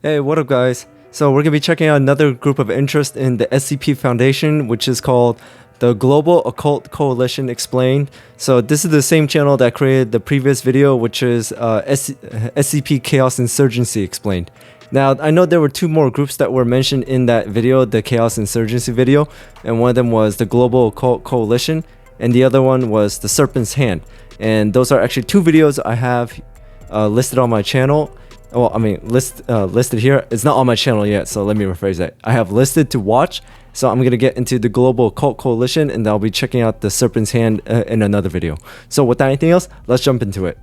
Hey, what up guys? So we're going to be checking out another group of interest in the SCP Foundation, which is called the Global Occult Coalition Explained. So this is the same channel that created the previous video, which is SCP Chaos Insurgency Explained. Now, I know there were two more groups that were mentioned in that video, the Chaos Insurgency video, and one of them was the Global Occult Coalition, and the other one was the Serpent's Hand. And those are actually two videos I have listed on my channel. Well, I mean, listed here. It's not on my channel yet, so let me rephrase that. I have listed to watch, so I'm going to get into the Global Occult Coalition, and I'll be checking out the Serpent's Hand in another video. So without anything else, let's jump into it.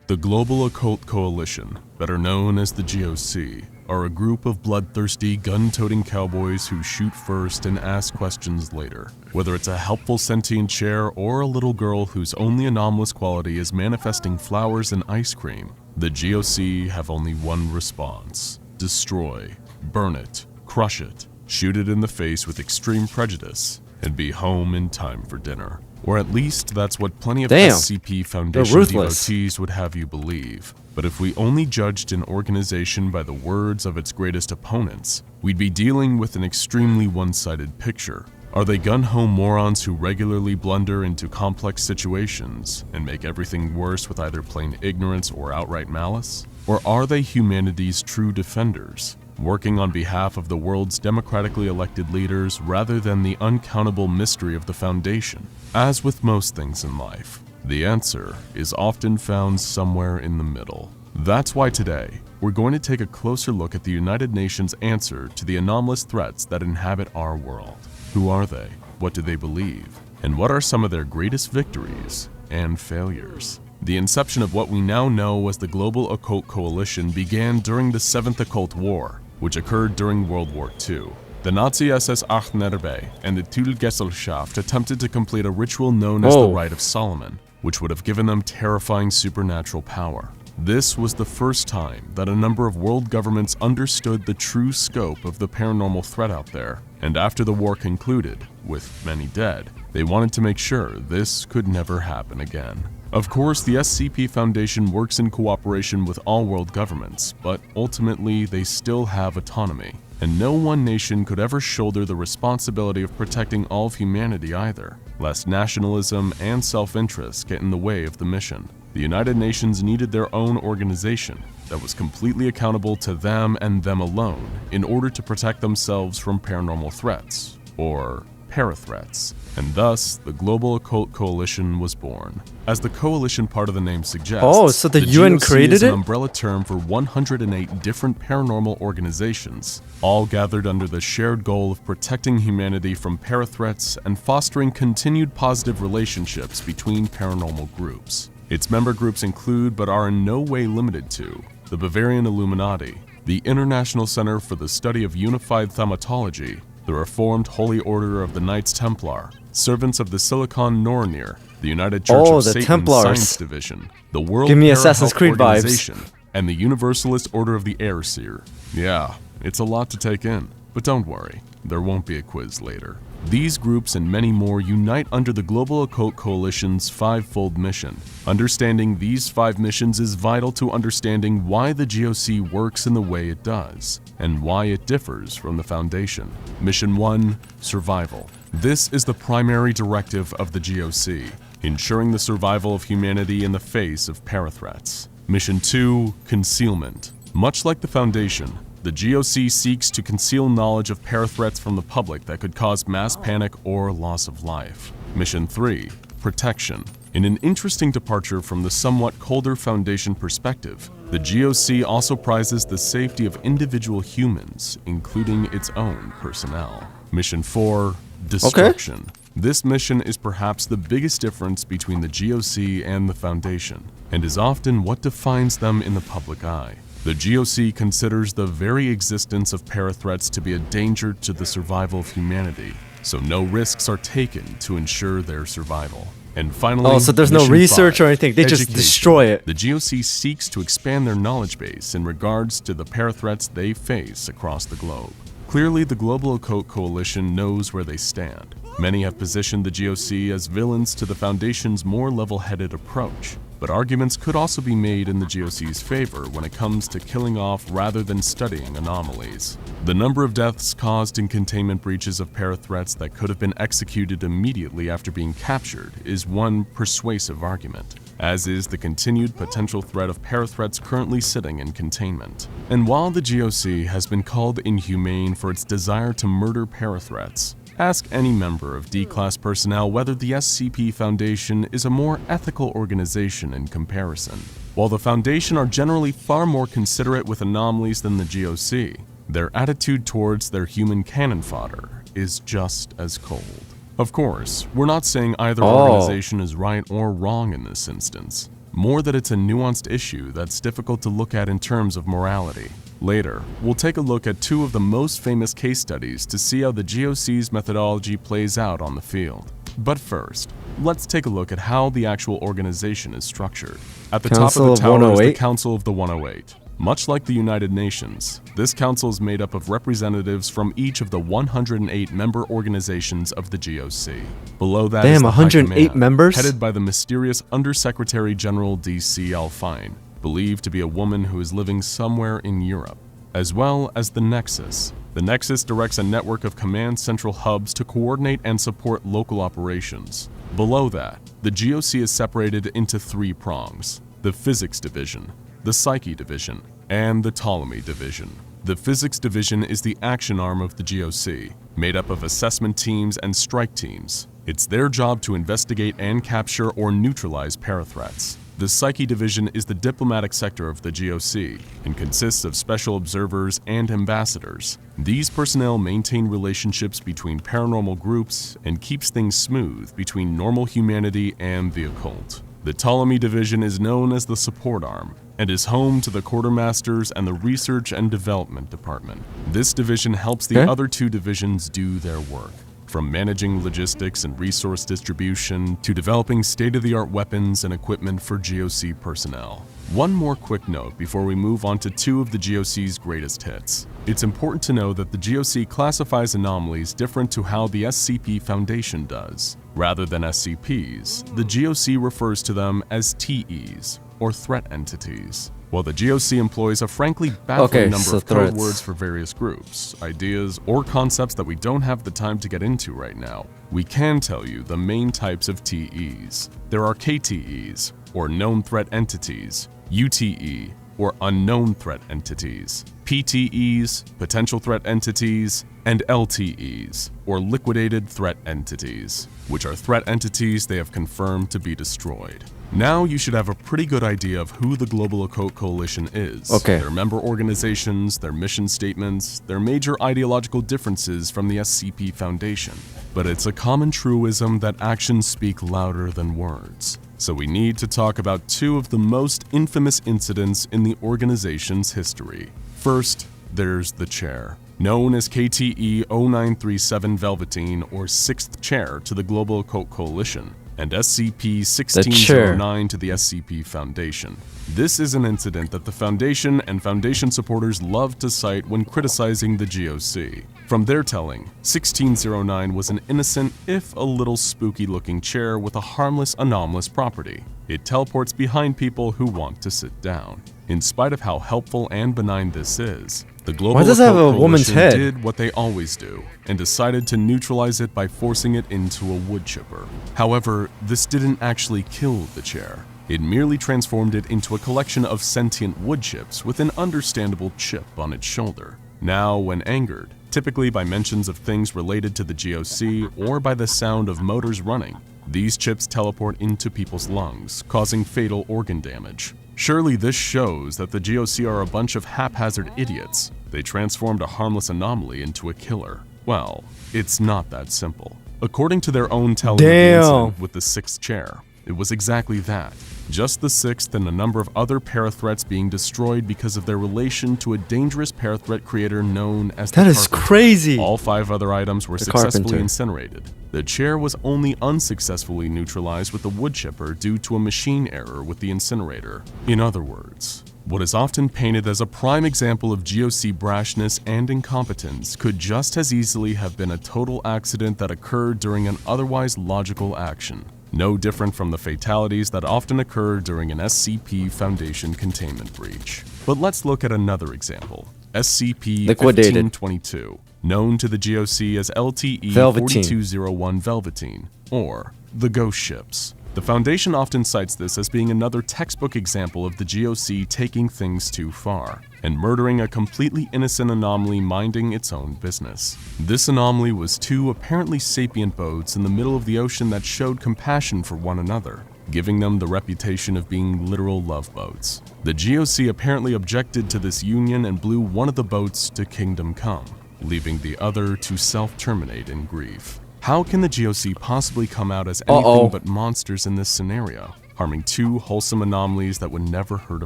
The Global Occult Coalition, better known as the GOC, are a group of bloodthirsty, gun-toting cowboys who shoot first and ask questions later. Whether it's a helpful sentient chair or a little girl whose only anomalous quality is manifesting flowers and ice cream, the GOC have only one response: destroy, burn it, crush it, shoot it in the face with extreme prejudice, and be home in time for dinner. Or at least that's what plenty of SCP Foundation devotees would have you believe. But if we only judged an organization by the words of its greatest opponents, we'd be dealing with an extremely one-sided picture. Are they gun-ho morons who regularly blunder into complex situations and make everything worse with either plain ignorance or outright malice? Or are they humanity's true defenders, working on behalf of the world's democratically elected leaders rather than the uncountable mystery of the Foundation? As with most things in life, the answer is often found somewhere in the middle. That's why today, we're going to take a closer look at the United Nations' answer to the anomalous threats that inhabit our world. Who are they? What do they believe? And what are some of their greatest victories and failures? The inception of what we now know as the Global Occult Coalition began during the Seventh Occult War, which occurred during World War II. The Nazi SS Achnerbe and the Titelgesellschaft attempted to complete a ritual known as the Rite of Solomon, which would have given them terrifying supernatural power. This was the first time that a number of world governments understood the true scope of the paranormal threat out there, and after the war concluded, with many dead, they wanted to make sure this could never happen again. Of course, the SCP Foundation works in cooperation with all world governments, but ultimately they still have autonomy, and no one nation could ever shoulder the responsibility of protecting all of humanity either, lest nationalism and self-interest get in the way of the mission. The United Nations needed their own organization that was completely accountable to them and them alone in order to protect themselves from paranormal threats, or parathreats, and thus the Global Occult Coalition was born. As the coalition part of the name suggests, so the UN GOC created is an it? umbrella term for 108 different paranormal organizations, all gathered under the shared goal of protecting humanity from parathreats and fostering continued positive relationships between paranormal groups. Its member groups include, but are in no way limited to, the Bavarian Illuminati, the International Center for the Study of Unified Thaumatology, the Reformed Holy Order of the Knights Templar, Servants of the Silicon Nornir, the United Church of the Satan Templars. Science Division, the World Give me Para Assassin's Health Creed vibes. Organization, and the Universalist Order of the Airseer. Yeah, it's a lot to take in, but don't worry, there won't be a quiz later. These groups and many more unite under the Global Occult Coalition's five-fold mission. Understanding these 5 missions is vital to understanding why the GOC works in the way it does, and why it differs from the Foundation. Mission 1, Survival. This is the primary directive of the GOC, ensuring the survival of humanity in the face of parathreats. Mission 2, Concealment. Much like the Foundation, the GOC seeks to conceal knowledge of parathreats from the public that could cause mass panic or loss of life. Mission 3, Protection. In an interesting departure from the somewhat colder Foundation perspective, the GOC also prizes the safety of individual humans, including its own personnel. Mission 4, Destruction. This mission is perhaps the biggest difference between the GOC and the Foundation, and is often what defines them in the public eye. The GOC considers the very existence of parathreats to be a danger to the survival of humanity, so no risks are taken to ensure their survival. And finally, so there's no Mission research 5, or anything, they just Education. destroy it. The GOC seeks to expand their knowledge base in regards to the parathreats they face across the globe. Clearly, the Global Occult Coalition knows where they stand. Many have positioned the GOC as villains to the Foundation's more level-headed approach. But arguments could also be made in the GOC's favor when it comes to killing off rather than studying anomalies. The number of deaths caused in containment breaches of parathreats that could have been executed immediately after being captured is one persuasive argument, as is the continued potential threat of parathreats currently sitting in containment. And while the GOC has been called inhumane for its desire to murder parathreats, ask any member of D-Class personnel whether the SCP Foundation is a more ethical organization in comparison. While the Foundation are generally far more considerate with anomalies than the GOC, their attitude towards their human cannon fodder is just as cold. Of course, we're not saying either organization is right or wrong in this instance, more that it's a nuanced issue that's difficult to look at in terms of morality. Later, we'll take a look at two of the most famous case studies to see how the GOC's methodology plays out on the field. But first, let's take a look at how the actual organization is structured. At the top of the tower is the Council of the 108. Much like the United Nations, this council is made up of representatives from each of the 108 member organizations of the GOC. Below that is the 108 High Command, members? headed by the mysterious Undersecretary General D.C. Alfine, believed to be a woman who is living somewhere in Europe, as well as the Nexus. The Nexus directs a network of command central hubs to coordinate and support local operations. Below that, the GOC is separated into three prongs: the Physics Division, the Psyche Division, and the Ptolemy Division. The Physics Division is the action arm of the GOC, made up of assessment teams and strike teams. It's their job to investigate and capture or neutralize parathreats. The Psyche Division is the diplomatic sector of the GOC and consists of special observers and ambassadors. These personnel maintain relationships between paranormal groups and keeps things smooth between normal humanity and the occult. The Ptolemy Division is known as the support arm and is home to the quartermasters and the research and development department. This division helps the other two divisions do their work, from managing logistics and resource distribution to developing state-of-the-art weapons and equipment for GOC personnel. One more quick note before we move on to two of the GOC's greatest hits. It's important to know that the GOC classifies anomalies different to how the SCP Foundation does. Rather than SCPs, the GOC refers to them as TEs, or threat entities. While the GOC employs a frankly baffling number of code words for various groups, ideas, or concepts that we don't have the time to get into right now, we can tell you the main types of TEs. There are KTEs, or known threat entities, UTE, or unknown threat entities, PTEs, potential threat entities, and LTEs, or liquidated threat entities, which are threat entities they have confirmed to be destroyed. Now you should have a pretty good idea of who the Global Occult Coalition is, their member organizations, their mission statements, their major ideological differences from the SCP Foundation. But it's a common truism that actions speak louder than words. So we need to talk about two of the most infamous incidents in the organization's history. First, there's the chair. Known as KTE 0937 Velveteen, or 6th Chair to the Global Occult Coalition, and SCP-1609 to the SCP Foundation. This is an incident that the Foundation and Foundation supporters love to cite when criticizing the GOC. From their telling, 1609 was an innocent, if a little spooky-looking chair with a harmless, anomalous property. It teleports behind people who want to sit down. In spite of how helpful and benign this is, the Global Occult Coalition did what they always do and decided to neutralize it by forcing it into a wood chipper. However, this didn't actually kill the chair. It merely transformed it into a collection of sentient wood chips with an understandable chip on its shoulder. Now, when angered, typically by mentions of things related to the GOC or by the sound of motors running, these chips teleport into people's lungs, causing fatal organ damage. Surely this shows that the GOC are a bunch of haphazard idiots. They transformed a harmless anomaly into a killer. Well, it's not that simple. According to their own telling of the incident with the 6th chair, it was exactly that. Just the 6th and a number of other parathreats being destroyed because of their relation to a dangerous parathreat creator known as the Carpenter. That is crazy! All 5 other items were successfully incinerated. The chair was only unsuccessfully neutralized with the wood chipper due to a machine error with the incinerator. In other words, what is often painted as a prime example of GOC brashness and incompetence could just as easily have been a total accident that occurred during an otherwise logical action. no different from the fatalities that often occur during an SCP Foundation containment breach. But let's look at another example, SCP-1522, known to the GOC as LTE-4201 Velveteen, or the Ghost Ships. The Foundation often cites this as being another textbook example of the GOC taking things too far and murdering a completely innocent anomaly minding its own business. This anomaly was two apparently sapient boats in the middle of the ocean that showed compassion for one another, giving them the reputation of being literal love boats. The GOC apparently objected to this union and blew one of the boats to Kingdom Come, leaving the other to self-terminate in grief. How can the GOC possibly come out as anything but monsters in this scenario, harming two wholesome anomalies that would never hurt a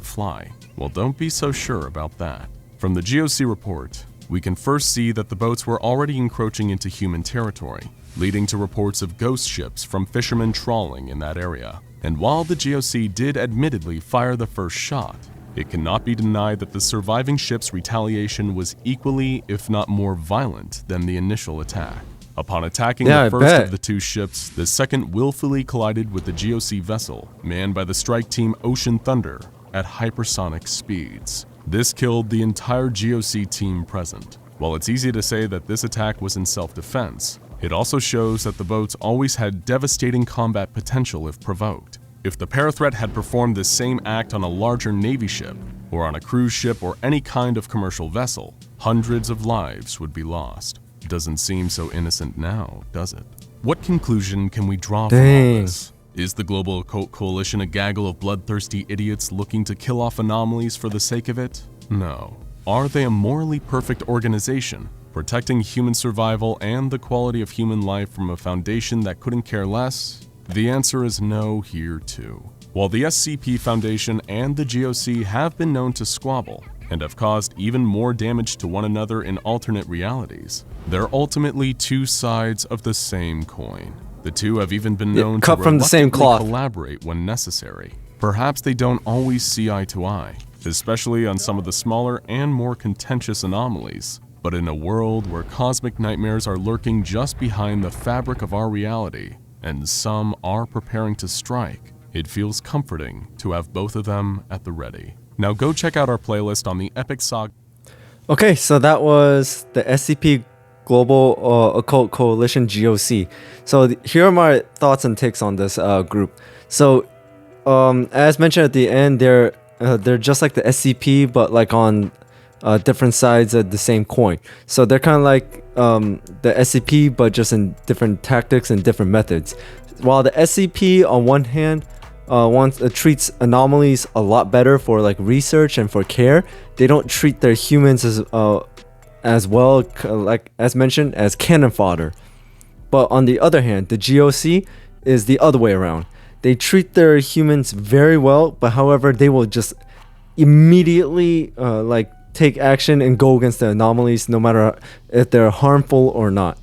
fly? Well, don't be so sure about that. From the GOC report, we can first see that the boats were already encroaching into human territory, leading to reports of ghost ships from fishermen trawling in that area. And while the GOC did admittedly fire the first shot, it cannot be denied that the surviving ship's retaliation was equally, if not more violent than the initial attack. Upon attacking the first of the two ships, the second willfully collided with the GOC vessel, manned by the strike team Ocean Thunder, at hypersonic speeds. This killed the entire GOC team present. While it's easy to say that this attack was in self-defense, it also shows that the boats always had devastating combat potential if provoked. If the parathreat had performed this same act on a larger Navy ship, or on a cruise ship or any kind of commercial vessel, hundreds of lives would be lost. Doesn't seem so innocent now, does it? What conclusion can we draw from all this? Is the Global Occult Coalition a gaggle of bloodthirsty idiots looking to kill off anomalies for the sake of it? No. Are they a morally perfect organization, protecting human survival and the quality of human life from a foundation that couldn't care less? The answer is no here too. While the SCP Foundation and the GOC have been known to squabble, and have caused even more damage to one another in alternate realities, they're ultimately two sides of the same coin. The two have even been known to reluctantly collaborate when necessary. Perhaps they don't always see eye to eye, especially on some of the smaller and more contentious anomalies. But in a world where cosmic nightmares are lurking just behind the fabric of our reality, and some are preparing to strike, it feels comforting to have both of them at the ready. Now go check out our playlist on the Epic Saga. Okay, so that was the SCP Global Occult Coalition GOC. So here are my thoughts and takes on this group. So as mentioned at the end, they're just like the SCP, but like on different sides of the same coin. So they're kind of like the SCP, but just in different tactics and different methods. While the SCP on one hand treats anomalies a lot better for like research and for care, they don't treat their humans as well, like as mentioned, as cannon fodder. But on the other hand, the GOC is the other way around. They treat their humans very well, but however, they will just immediately like take action and go against the anomalies, no matter if they're harmful or not.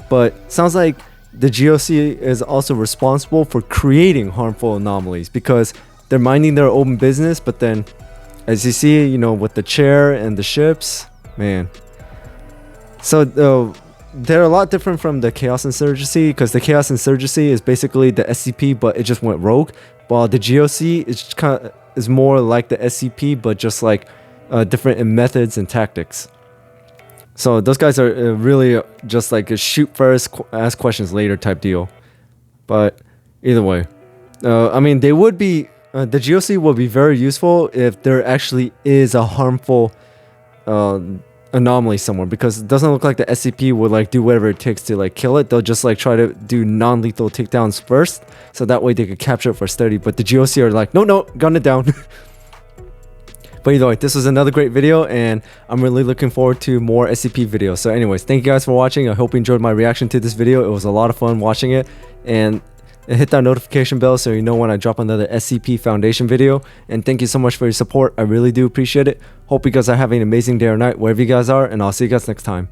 But sounds like the GOC is also responsible for creating harmful anomalies because they're minding their own business, but then as you see, you know, with the chair and the ships, man. So they're a lot different from the Chaos Insurgency, because the Chaos Insurgency is basically the SCP, but it just went rogue, while the GOC is more like the SCP, but just like different in methods and tactics. So those guys are really just like a shoot first, ask questions later type deal. But either way, I mean, they would be, the GOC will be very useful if there actually is a harmful anomaly somewhere, because it doesn't look like the SCP would like do whatever it takes to like kill it. They'll just like try to do non-lethal takedowns first, so that way they could capture it for study. But the GOC are like, no, gun it down. But either way, this was another great video, and I'm really looking forward to more SCP videos. So anyways, thank you guys for watching. I hope you enjoyed my reaction to this video. It was a lot of fun watching it, and hit that notification bell so you know when I drop another SCP Foundation video. And thank you so much for your support. I really do appreciate it. Hope you guys are having an amazing day or night wherever you guys are, and I'll see you guys next time.